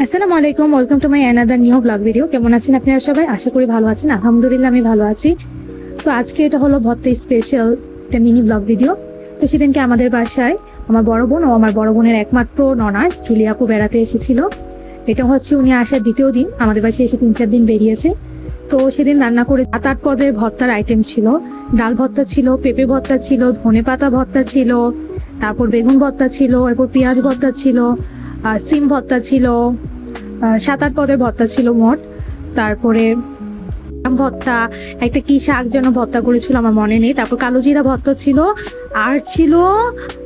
আসসালামু আলাইকুম, welcome to my another new blog video. কেমন আছেন আপনারা সবাই? আশা করি ভালো আছেন। আলহামদুলিল্লাহ আমি ভালো আছি। তো আজকে এটা হলো ভর্তা স্পেশাল একটা মিনি ব্লগ ভিডিও। তো সেদিনকে আমাদের বাসায় আমার বড় বোন ও আমার বড় বোনের একমাত্র ননাস জুলি আপু বেড়াতে এসেছিল। এটা হচ্ছে উনি আসার দ্বিতীয় দিন, আমাদের বাসায় এসে 3-4 দিন বেরিয়েছে। তো সেদিন রান্না করে 7-8 পদের ভর্তার আইটেম ছিল। ডাল ভর্তা ছিল, পেঁপে ভর্তা ছিল, ধনেপাতা ভর্তা ছিল, তারপর বেগুন ভর্তা ছিল, এরপর পেঁয়াজ ভর্তা ছিল, সিম ভর্তা ছিল, 7-8 পদের ভর্তা ছিল মোট। তারপরে ভর্তা, একটা কি শাক যেন ভর্তা করেছিল আমার মনে নেই। তারপর কালো জিরা ভর্তা ছিল, আর ছিল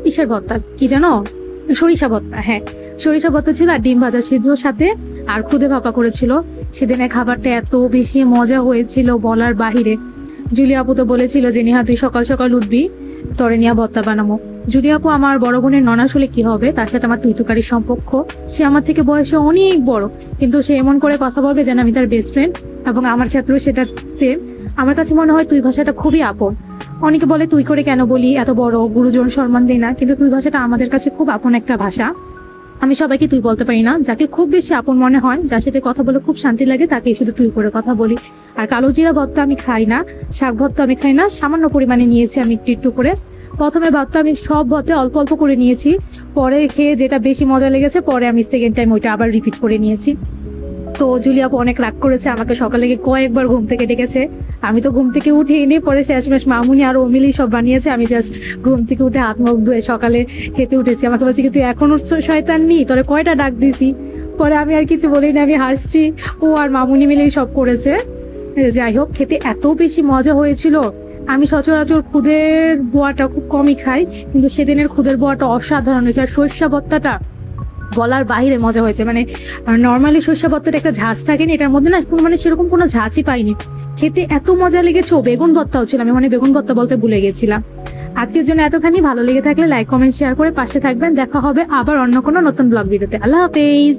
ইসের ভর্তা কি জানো, সরিষা ভর্তা। হ্যাঁ, সরিষা ভর্তা ছিল, আর ডিম ভাজা ছিল সাথে, আর খুদে ভাপা করেছিল। সেদিনের খাবারটা এত বেশি মজা হয়েছিল বলার বাহিরে। জুলি আপু তো বলেছিল যে নিহা তুই সকাল সকাল উঠবি, তরে নিয়া ভর্তা বানাবো। জুলি আপু আমার বড় বোনের ননাস হলে কি হবে, তার সাথে আমার তুইতুকারির সম্পর্ক। সে আমার থেকে বয়সে অনেক বড়, কিন্তু সে এমন করে কথা বলবে যেন আমি তার বেস্ট ফ্রেন্ড, এবং আমার ক্ষেত্রেও সেটা সেম। আমার কাছে মনে হয় তুই ভাষাটা খুবই আপন। অনেকে বলে তুই করে কেন বলি, এত বড় গুরুজন সম্মান দিই না, কিন্তু তুই ভাষাটা আমাদের কাছে খুব আপন একটা ভাষা। আমি সবাইকে তুই বলতে পারি না, যাকে খুব বেশি আপন মনে হয়, যার সাথে কথা বলে খুব শান্তি লাগে, তাকেই শুধু তুই করে কথা বলি। আর কালো জিরা ভর্তা আমি খাই না, শাক ভর্তা আমি খাই না, সামান্য পরিমাণে নিয়েছি আমি একটু একটু করে। প্রথমে ভর্তা আমি সব ভর্তা অল্প অল্প করে নিয়েছি, পরে খেয়ে যেটা বেশি মজা লেগেছে পরে আমি সেকেন্ড টাইম ওইটা আবার রিপিট করে নিয়েছি। তো জুলি আপু অনেক রাগ করেছে, আমাকে সকালে কয়েকবার ঘুম থেকে ডেকেছে। আমি তো ঘুম থেকে উঠে এনে পরে শেষমেশ মামুনি আর মিলেই সব বানিয়েছে। আমি জাস্ট ঘুম থেকে উঠে হাত মুখ ধুয়ে সকালে খেতে উঠেছি। আমাকে বলছে কি তুই এখনো শয়তান নি, তোরে কয়টা ডাক দিছি। পরে আমি আর কিছু বলিনি, আমি হাসছি। ও আর মামুনি মিলেই সব করেছে। যাই হোক, খেতে এত বেশি মজা হয়েছিল। আমি সচরাচর খুদের বোয়াটা খুব কমই খাই, কিন্তু সেদিনের খুদের বোয়াটা অসাধারণ হয়েছে। আর সর্ষা ভর্তাটা বলার বাইরে মজা হয়েছে। মানে নর্মালি সর্ষা ভর্তার একটা ঝাঁজ থাকেনি, এটার মধ্যে না কোনো সেরকম কোনো ঝাঁচই পাইনি। খেতে এত মজা লেগেছে। ও বেগুন ভর্তাও ছিল, আমি বেগুন ভর্তা বলতে ভুলে গেছিলাম। আজকের জন্য এতখানি। ভালো লেগে থাকলে লাইক কমেন্ট শেয়ার করে পাশে থাকবেন। দেখা হবে আবার অন্য কোনো নতুন ব্লগ ভিডিওতে। আল্লাহ হাফেজ।